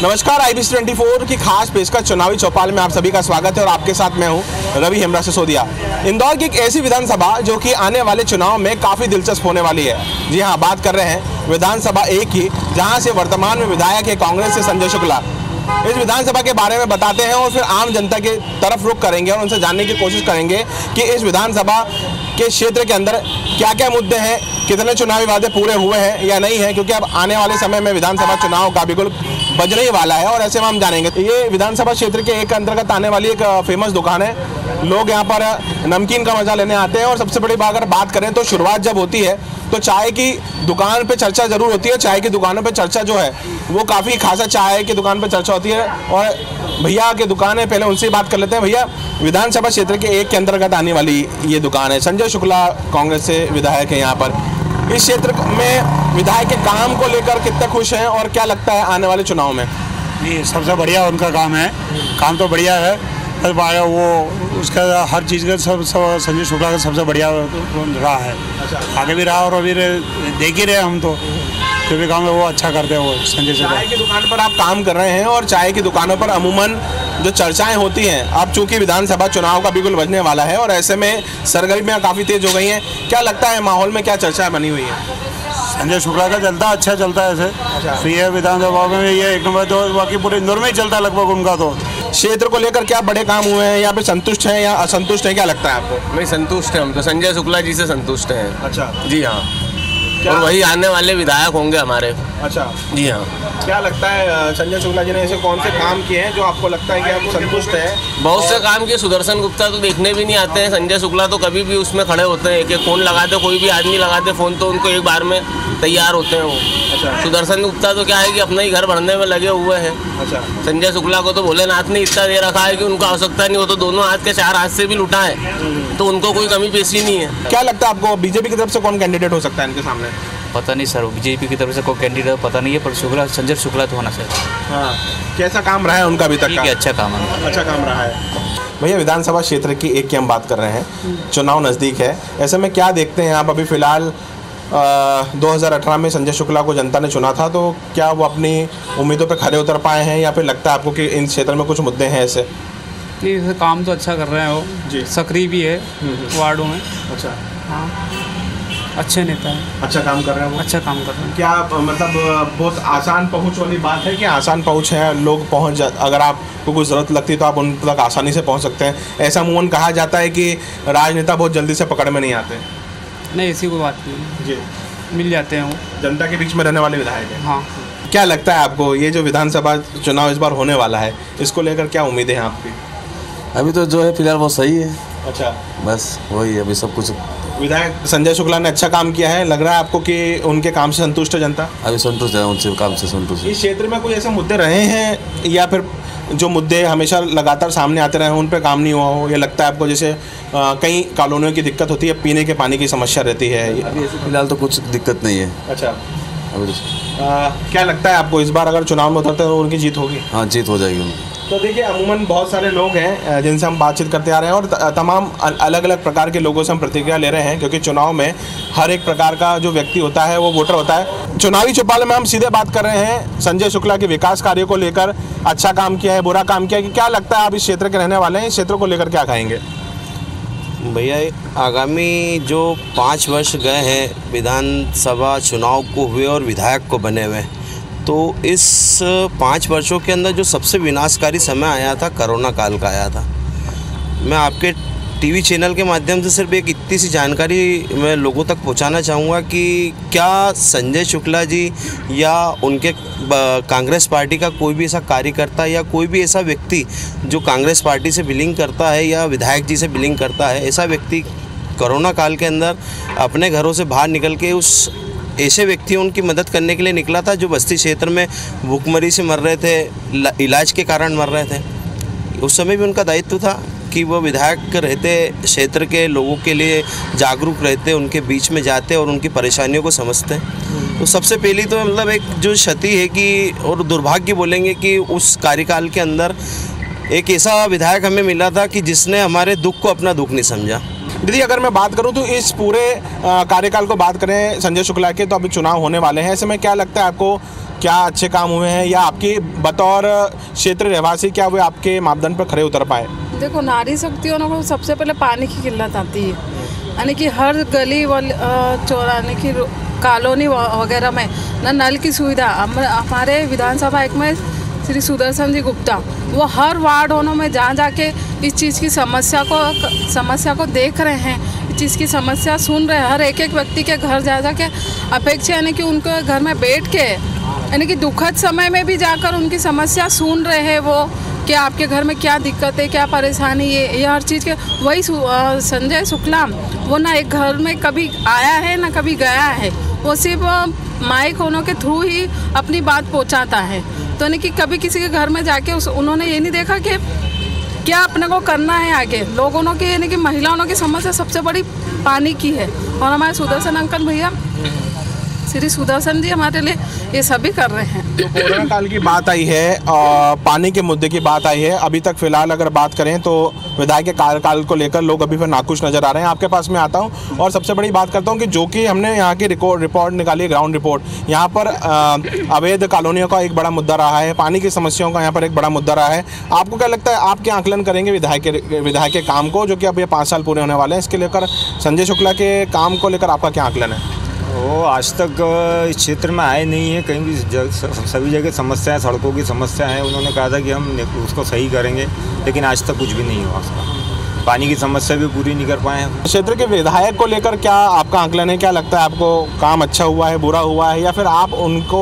नमस्कार, IBC 24 की खास पेशकश चुनावी चौपाल में आप सभी का स्वागत है और आपके साथ मैं हूं रवि हेमरा सिसोदिया। इंदौर की एक ऐसी विधानसभा जो कि आने वाले चुनाव में काफ़ी दिलचस्प होने वाली है। जी हां, बात कर रहे हैं विधानसभा 1 की, जहां से वर्तमान में विधायक है कांग्रेस से संजय शुक्ला। इस विधानसभा के बारे में बताते हैं और फिर आम जनता की तरफ रुख करेंगे और उनसे जानने की कोशिश करेंगे कि इस विधानसभा के क्षेत्र के अंदर क्या क्या मुद्दे हैं, कितने चुनावी वादे पूरे हुए हैं या नहीं है, क्योंकि अब आने वाले समय में विधानसभा चुनाव का बिल्कुल बजने ही वाला है और ऐसे में हम जानेंगे। ये विधानसभा क्षेत्र के एक अंतर्गत आने वाली एक फेमस दुकान है। लोग यहाँ पर नमकीन का मजा लेने आते हैं और सबसे बड़ी अगर बात करें तो शुरुआत जब होती है तो चाय की दुकान पे चर्चा जरूर होती है। चाय की दुकानों पे चर्चा जो है वो काफ़ी खासा चाय की दुकान पे चर्चा होती है। और भैया की दुकान है, पहले उनसे बात कर लेते हैं। भैया, विधानसभा क्षेत्र के एक के अंतर्गत आने वाली ये दुकान है। संजय शुक्ला कांग्रेस से विधायक है यहाँ पर। इस क्षेत्र में विधायक के काम को लेकर कितने खुश हैं और क्या लगता है आने वाले चुनाव में? नहीं, सबसे बढ़िया उनका काम है। काम तो बढ़िया है, बस वो उसका हर चीज़ का सब संजय शुक्ला का सबसे बढ़िया रहा है। अच्छा। आगे भी रहा और अभी देख ही रहे हम तो जो भी काम है वो अच्छा करते हैं वो संजय शुक्ला। चाय की दुकान पर आप काम कर रहे हैं और चाय की दुकानों पर अमूमन जो चर्चाएं होती हैं, अब चूंकि विधानसभा चुनाव का बिल्कुल बजने वाला है और ऐसे में सरगर्मियां काफ़ी तेज हो गई हैं, क्या लगता है माहौल में क्या चर्चाएं बनी हुई हैं? संजय शुक्ला का अच्छा चलता है ऐसे। अच्छा। तो ये विधानसभा में ये एक नंबर, तो बाकी पूरे इंदौर में ही चलता है लगभग उनका। तो क्षेत्र को लेकर क्या बड़े काम हुए हैं या फिर संतुष्ट हैं या असंतुष्ट हैं, क्या लगता है आपको? नहीं, संतुष्ट है हम तो, संजय शुक्ला जी से संतुष्ट हैं। अच्छा जी हाँ, और वही आने वाले विधायक होंगे हमारे। अच्छा जी हाँ। क्या लगता है संजय शुक्ला जी ने ऐसे कौन से काम किए हैं जो आपको लगता है कि आप संतुष्ट हैं? बहुत से काम किए। सुदर्शन गुप्ता तो देखने भी नहीं आते हैं, संजय शुक्ला तो कभी भी उसमें खड़े होते हैं। एक फ़ोन लगाते, कोई भी आदमी लगाते फ़ोन तो उनको एक बार में तैयार होते हैं वो। अच्छा। सुदर्शन गुप्ता तो क्या है कि अपना ही घर भरने में लगे हुए हैं। अच्छा। संजय शुक्ला को तो भोलेनाथ ने इतना दे रखा है कि उनको आवश्यकता नहीं हो, तो दोनों हाथ के 4 हाथ से भी लुटा है, तो उनको कोई कमी पेशी नहीं है। क्या लगता है आपको बीजेपी की तरफ से कौन कैंडिडेट हो सकता है इनके सामने? पता नहीं सर, बीजेपी की तरफ से कोई कैंडिडेट पता नहीं है, पर शुक्ला संजय शुक्ला तो होना चाहिए। हाँ, कैसा काम रहा है उनका अभी तक? अच्छा काम है, अच्छा काम रहा है। भैया, विधानसभा क्षेत्र की एक की हम बात कर रहे हैं, चुनाव नज़दीक है, ऐसे में क्या देखते हैं आप? अभी फिलहाल 2018 में संजय शुक्ला को जनता ने चुना था, तो क्या वो अपनी उम्मीदों पर खरे उतर पाए हैं या फिर लगता है आपको कि इन क्षेत्र में कुछ मुद्दे हैं ऐसे? नहीं, काम तो अच्छा कर रहे हैं वो जी, सक्रिय भी है वार्डों में। अच्छा। हाँ, अच्छे नेता हैं, अच्छा काम कर रहे हैं वो। अच्छा काम कर रहे हैं। क्या मतलब बहुत आसान पहुंच वाली बात है कि आसान पहुंच है, लोग पहुंच अगर आपको कोई ज़रूरत लगती है तो आप उन तक आसानी से पहुंच सकते हैं? ऐसा अमूमन कहा जाता है कि राजनेता बहुत जल्दी से पकड़ में नहीं आते। नहीं, ऐसी कोई बात नहीं जी, मिल जाते हैं वो। जनता के बीच में रहने वाले विधायक हैं। हाँ। क्या लगता है आपको ये जो विधानसभा चुनाव इस बार होने वाला है, इसको लेकर क्या उम्मीदें हैं आपकी? अभी तो जो है फिलहाल वो सही है। अच्छा। बस वही अभी सब कुछ। विधायक संजय शुक्ला ने अच्छा काम किया है, लग रहा है आपको कि उनके काम से संतुष्ट है जनता? अभी संतुष्ट है, उनसे काम से संतुष्ट है। इस क्षेत्र में कोई ऐसे मुद्दे रहे हैं या फिर जो मुद्दे हमेशा लगातार सामने आते रहे हैं उन पे काम नहीं हुआ हो? ये लगता है आपको जैसे कई कॉलोनियों की दिक्कत होती है, पीने के पानी की समस्या रहती है? अभी फिलहाल तो कुछ दिक्कत नहीं है। अच्छा। क्या लगता है आपको इस बार अगर चुनाव में उतरते हैं तो उनकी जीत होगी? हाँ, जीत हो जाएगी उनकी। तो देखिए, अमूमन बहुत सारे लोग हैं जिनसे हम बातचीत करते आ रहे हैं और तमाम अलग अलग प्रकार के लोगों से हम प्रतिक्रिया ले रहे हैं, क्योंकि चुनाव में हर एक प्रकार का जो व्यक्ति होता है वो वोटर होता है। चुनावी चौपाल में हम सीधे बात कर रहे हैं संजय शुक्ला के विकास कार्यों को लेकर। अच्छा काम किया है, बुरा काम किया है, क्या लगता है आप इस क्षेत्र के रहने वाले हैं, इस क्षेत्र को लेकर क्या कहेंगे? भैया, आगामी जो 5 वर्ष गए हैं विधानसभा चुनाव को हुए और विधायक को बने हुए, तो इस 5 वर्षों के अंदर जो सबसे विनाशकारी समय आया था, कोरोना काल का आया था। मैं आपके टीवी चैनल के माध्यम से सिर्फ एक इतनी सी जानकारी मैं लोगों तक पहुंचाना चाहूँगा कि क्या संजय शुक्ला जी या उनके कांग्रेस पार्टी का कोई भी ऐसा कार्यकर्ता या कोई भी ऐसा व्यक्ति जो कांग्रेस पार्टी से बिलोंग करता है या विधायक जी से बिलोंग करता है, ऐसा व्यक्ति कोरोना काल के अंदर अपने घरों से बाहर निकल के उस ऐसे व्यक्तियों उनकी मदद करने के लिए निकला था जो बस्ती क्षेत्र में भूखमरी से मर रहे थे, इलाज के कारण मर रहे थे? उस समय भी उनका दायित्व था कि वो विधायक रहते क्षेत्र के लोगों के लिए जागरूक रहते, उनके बीच में जाते और उनकी परेशानियों को समझते। तो सबसे पहली तो मतलब एक जो क्षति है कि और दुर्भाग्य बोलेंगे कि उस कार्यकाल के अंदर एक ऐसा विधायक हमें मिला था कि जिसने हमारे दुख को अपना दुख नहीं समझा। दीदी, अगर मैं बात करूं तो इस पूरे कार्यकाल को बात करें संजय शुक्ला के, तो अभी चुनाव होने वाले हैं, ऐसे में क्या लगता है आपको क्या अच्छे काम हुए हैं, या आपकी बतौर क्षेत्र रहवासी क्या वे आपके मापदंड पर खरे उतर पाए? देखो, नारी शक्ति होने को सबसे पहले पानी की किल्लत आती है, यानी कि हर गली चौराने की कॉलोनी वगैरह में ना नल की सुविधा। हमारे विधानसभा एक में श्री सुदर्शन जी गुप्ता, वो हर वार्डों में जा जाके इस चीज़ की समस्या को देख रहे हैं, इस चीज़ की समस्या सुन रहे हैं, हर एक व्यक्ति के घर जा जाके अपेक्षा, यानी कि उनके घर में बैठ के, यानी कि दुखद समय में भी जाकर उनकी समस्या सुन रहे हैं वो, कि आपके घर में क्या दिक्कत है, क्या परेशानी है, ये हर चीज़ के। वही संजय शुक्ला, वो ना एक घर में कभी आया है ना कभी गया है, वो सिर्फ माइक होने के थ्रू ही अपनी बात पहुंचाता है। तो यानी कि कभी किसी के घर में जाके उन्होंने ये नहीं देखा कि क्या अपने को करना है आगे। लोगों की, यानी कि महिलाओं की समस्या सबसे बड़ी पानी की है, और हमारे सुदर्शन अंकल भैया, श्री सुदर्शन जी हमारे लिए ये सभी कर रहे हैं। तो कोरोना काल की बात आई है, पानी के मुद्दे की बात आई है। अभी तक फिलहाल अगर बात करें तो विधायक के कार्यकाल को लेकर लोग अभी फिर नाखुश नजर आ रहे हैं। आपके पास में आता हूं और सबसे बड़ी बात करता हूं कि जो कि हमने यहाँ की रिपोर्ट निकाली है, ग्राउंड रिपोर्ट, यहाँ पर अवैध कॉलोनियों का एक बड़ा मुद्दा रहा है, पानी की समस्याओं का यहाँ पर एक बड़ा मुद्दा रहा है। आपको क्या लगता है, आप क्या आकलन करेंगे विधायक के काम को, जो कि अब ये 5 साल पूरे होने वाले हैं, इसके लेकर संजय शुक्ला के काम को लेकर आपका क्या आकलन है? वो आज तक इस क्षेत्र में आए नहीं है, कहीं भी सभी जगह समस्या है, सड़कों की समस्या है। उन्होंने कहा था कि हम उसको सही करेंगे, लेकिन आज तक कुछ भी नहीं हुआ उसका। पानी की समस्या भी पूरी नहीं कर पाए हैं। क्षेत्र के विधायक को लेकर क्या आपका आकलन है? क्या लगता है आपको, काम अच्छा हुआ है, बुरा हुआ है, या फिर आप उनको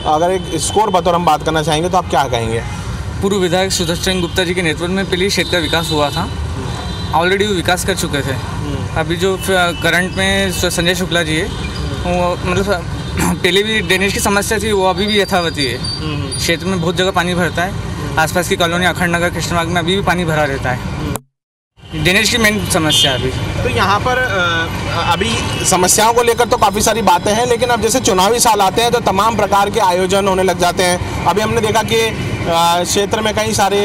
अगर एक स्कोर बतौर हम बात करना चाहेंगे तो आप क्या कहेंगे? पूर्व विधायक सुदर्शन गुप्ता जी के नेतृत्व में पहले क्षेत्र का विकास हुआ था, ऑलरेडी वो विकास कर चुके थे। अभी जो करंट में संजय शुक्ला जी है, वो मतलब पहले भी ड्रेनेज की समस्या थी, वो अभी भी यथावती है। क्षेत्र में बहुत जगह पानी भरता है, आसपास की कॉलोनी अखंड नगर, कृष्णबाग में अभी भी पानी भरा रहता है। ड्रेनेज की मेन समस्या अभी। तो यहाँ पर अभी समस्याओं को लेकर तो काफ़ी सारी बातें हैं, लेकिन अब जैसे चुनावी साल आते हैं तो तमाम प्रकार के आयोजन होने लग जाते हैं। अभी हमने देखा कि क्षेत्र में कई सारे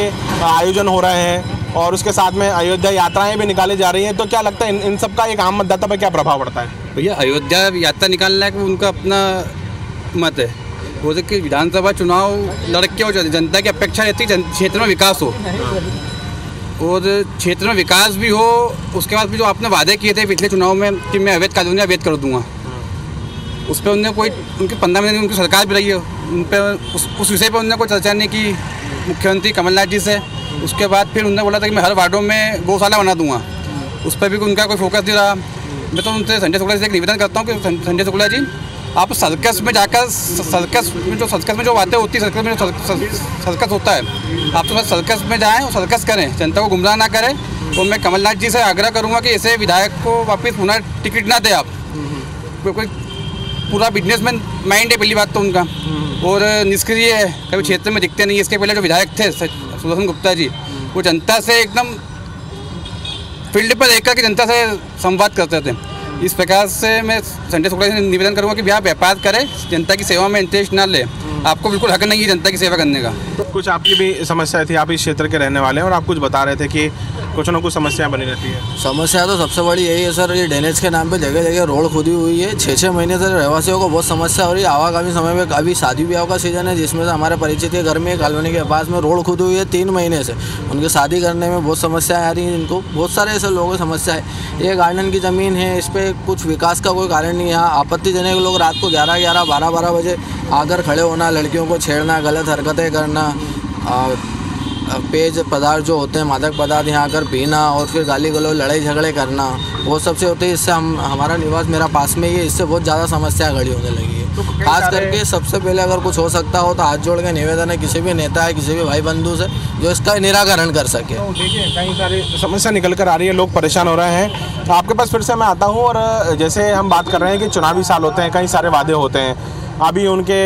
आयोजन हो रहे हैं और उसके साथ में अयोध्या यात्राएं भी निकाली जा रही हैं। तो क्या लगता है इन सब का एक आम मतदाता पर क्या प्रभाव पड़ता है? भैया, अयोध्या यात्रा निकालना है कि उनका अपना मत है। वो कि विधानसभा चुनाव लड़के हो जाते, जनता की अपेक्षा रहती है क्षेत्र में विकास हो, और क्षेत्र में विकास भी हो। उसके बाद भी जो आपने वादे किए थे पिछले चुनाव में कि मैं अवैध कॉलोनियाँ अवैध कर दूँगा, उस पर उनने कोई, उनके 15 महीने उनकी सरकार भी रही है, उन पर उस विषय पर उन्होंने कोई चर्चा नहीं की मुख्यमंत्री कमलनाथ जी से। उसके बाद फिर उन्होंने बोला था कि मैं हर वार्डों में गौशाला बना दूंगा, उस पर भी उनका कोई फोकस नहीं रहा। मैं तो उनसे संजय शुक्ला जी से एक निवेदन करता हूँ कि संजय शुक्ला जी, आप सर्कस में जाकर, सर्कस में जो बातें होती है, सर्कस में जो सर्कस होता है, आप तो बस सर्कस में जाएँ और सर्कस करें, जनता को गुमराह ना करें। और मैं कमलनाथ जी से आग्रह करूँगा कि ऐसे विधायक को वापस पुनः टिकट ना दें आप। कोई पूरा बिजनेसमैन माइंड है पहली बात तो उनका, और निष्क्रिय है, कभी क्षेत्र में दिखते नहीं। इसके पहले जो विधायक थे सुदर्शन गुप्ता जी, वो जनता से एकदम फील्ड पर रहकर के जनता से संवाद करते थे। इस प्रकार से मैं संजय शुक्ला से निवेदन करूंगा कि भैया व्यापार करें, जनता की सेवा में इंटरेस्ट ना ले। आपको बिल्कुल हक नहीं है जनता की सेवा करने का। तो कुछ आपकी भी समस्या थी, आप इस क्षेत्र के रहने वाले हैं और आप कुछ बता रहे थे कि कुछ ना कुछ समस्या बनी रहती है। समस्या तो सबसे बड़ी यही है सर, ये ड्रेनेज के नाम पे जगह जगह रोड खुदी हुई है। 6-6 महीने से रहवासियों को बहुत समस्या हो रही है। आवागमनी समय में अभी शादी ब्याह का सीजन है, जिसमें से हमारे परिचित के घर में कॉलोनी के पास में रोड खुदी हुई है 3 महीने से। उनकी शादी करने में बहुत समस्याएं आ रही हैं इनको, बहुत सारे ऐसे लोगों की समस्या है। ये गार्डन की ज़मीन है, इस पर कुछ विकास का कोई कारण नहीं है। यहाँ आपत्तिजनक लोग रात को 11-11, 12-12 बजे आकर खड़े होना, लड़कियों को छेड़ना, गलत हरकतें करना, पेज पदार्थ जो होते हैं, मादक पदार्थ यहाँ आकर पीना और फिर गाली गलौज, लड़ाई झगड़े करना, वो सबसे होते हैं। इससे हमारा निवास मेरा पास में ही है, इससे बहुत ज़्यादा समस्या खड़ी होने लगी है। खास करके सबसे पहले अगर कुछ हो सकता हो तो हाथ जोड़ के निवेदन है किसी भी नेता है, किसी भी भाई बंधु से, जो इसका निराकरण कर सके। तो देखिए, कई सारी समस्या निकल कर आ रही है, लोग परेशान हो रहे हैं। तो आपके पास फिर से मैं आता हूँ, और जैसे हम बात कर रहे हैं कि चुनावी साल होते हैं, कई सारे वादे होते हैं। अभी उनके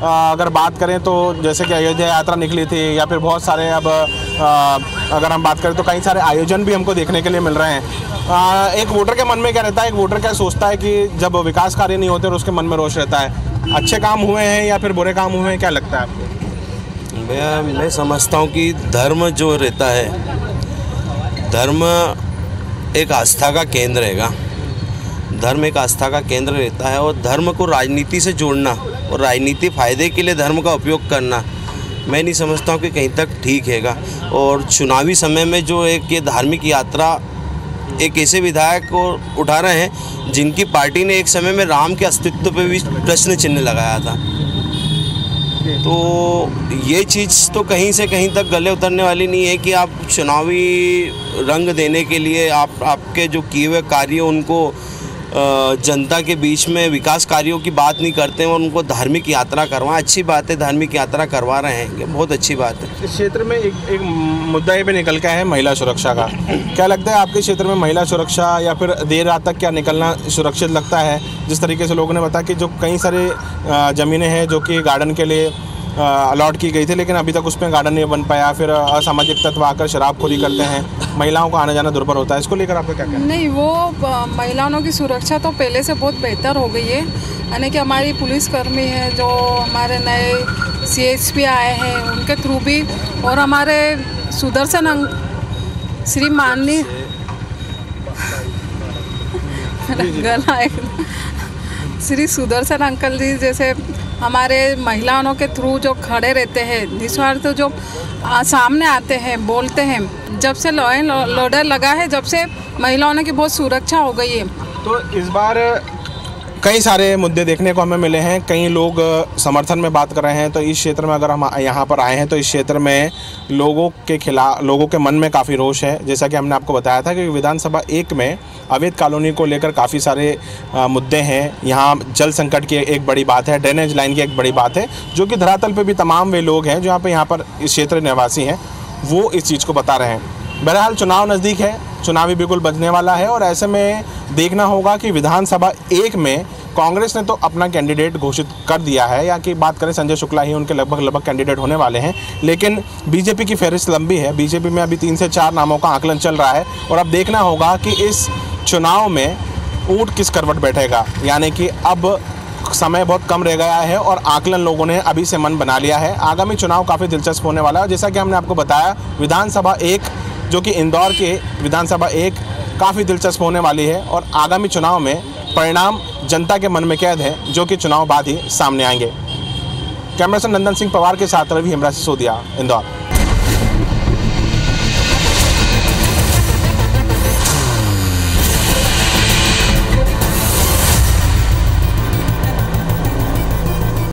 अगर बात करें तो जैसे कि अयोध्या यात्रा निकली थी, या फिर बहुत सारे अब अगर हम बात करें तो कई सारे आयोजन भी हमको देखने के लिए मिल रहे हैं। एक वोटर के मन में क्या रहता है, एक वोटर क्या सोचता है कि जब विकास कार्य नहीं होते और उसके मन में रोष रहता है, अच्छे काम हुए हैं या फिर बुरे काम हुए हैं, क्या लगता है आपको? भैया, मैं समझता हूँ कि धर्म जो रहता है, धर्म एक आस्था का केंद्र रहेगा। धर्म एक आस्था का केंद्र रहता है, और धर्म को राजनीति से जोड़ना और राजनीति फ़ायदे के लिए धर्म का उपयोग करना मैं नहीं समझता हूँ कि कहीं तक ठीक हैगा। और चुनावी समय में जो एक ये धार्मिक यात्रा एक ऐसे विधायक को उठा रहे हैं जिनकी पार्टी ने एक समय में राम के अस्तित्व पे भी प्रश्न चिन्ह लगाया था, तो ये चीज़ तो कहीं से कहीं तक गले उतरने वाली नहीं है कि आप चुनावी रंग देने के लिए आपके जो किए हुए कार्य उनको जनता के बीच में विकास कार्यों की बात नहीं करते हैं और उनको धार्मिक यात्रा करवाएं। अच्छी बात है, धार्मिक यात्रा करवा रहे हैं, ये बहुत अच्छी बात है। इस क्षेत्र में एक मुद्दा ये भी निकल के है महिला सुरक्षा का। क्या लगता है आपके क्षेत्र में महिला सुरक्षा या फिर देर रात तक क्या निकलना सुरक्षित लगता है? जिस तरीके से लोगों ने बताया कि जो कई सारे ज़मीनें हैं जो कि गार्डन के लिए अलॉट की गई थी, लेकिन अभी तक उसमें गार्डन नहीं बन पाया, फिर असामाजिक तत्व आकर शराबखोरी करते हैं, महिलाओं का आना जाना दुर्भर होता है, इसको लेकर आपका क्या कहना है? नहीं, वो महिलाओं की सुरक्षा तो पहले से बहुत बेहतर हो गई है। यानी कि हमारी पुलिसकर्मी है जो हमारे नए CSP आए हैं उनके थ्रू भी, और हमारे सुदर्शन श्री माननीय श्री सुदर्शन अंकल जी जैसे हमारे महिलाओं के थ्रू जो खड़े रहते हैं, निस्वार्थ जो सामने आते हैं, बोलते हैं। जब से लॉ एंड ऑर्डर लगा है, जब से महिलाओं की बहुत सुरक्षा हो गई है। तो इस बार कई सारे मुद्दे देखने को हमें मिले हैं, कई लोग समर्थन में बात कर रहे हैं। तो इस क्षेत्र में अगर हम यहाँ पर आए हैं तो इस क्षेत्र में लोगों के खिलाफ, लोगों के मन में काफ़ी रोष है। जैसा कि हमने आपको बताया था कि विधानसभा 1 में अवैध कॉलोनी को लेकर काफ़ी सारे मुद्दे हैं। यहाँ जल संकट की एक बड़ी बात है, ड्रेनेज लाइन की एक बड़ी बात है, जो कि धरातल पे भी तमाम वे लोग हैं जो यहाँ पर इस क्षेत्र निवासी हैं, वो इस चीज़ को बता रहे हैं। बहरहाल चुनाव नज़दीक है, चुनावी बिल्कुल बजने वाला है और ऐसे में देखना होगा कि विधानसभा 1 में कांग्रेस ने तो अपना कैंडिडेट घोषित कर दिया है, या कि बात करें संजय शुक्ला ही उनके लगभग कैंडिडेट होने वाले हैं, लेकिन बीजेपी की फहरिस्त लंबी है। बीजेपी में अभी 3 से 4 नामों का आकलन चल रहा है और अब देखना होगा कि इस चुनाव में ऊँट किस करवट बैठेगा। यानी कि अब समय बहुत कम रह गया है और आकलन लोगों ने अभी से मन बना लिया है। आगामी चुनाव काफ़ी दिलचस्प होने वाला है। जैसा कि हमने आपको बताया, विधानसभा 1 जो कि इंदौर के विधानसभा 1 काफ़ी दिलचस्प होने वाली है और आगामी चुनाव में परिणाम जनता के मन में कैद है, जो कि चुनाव बाद ही सामने आएंगे। कैमरा पर्सन नंदन सिंह पवार के साथ रवि हेमरा सिसोदिया, इंदौर।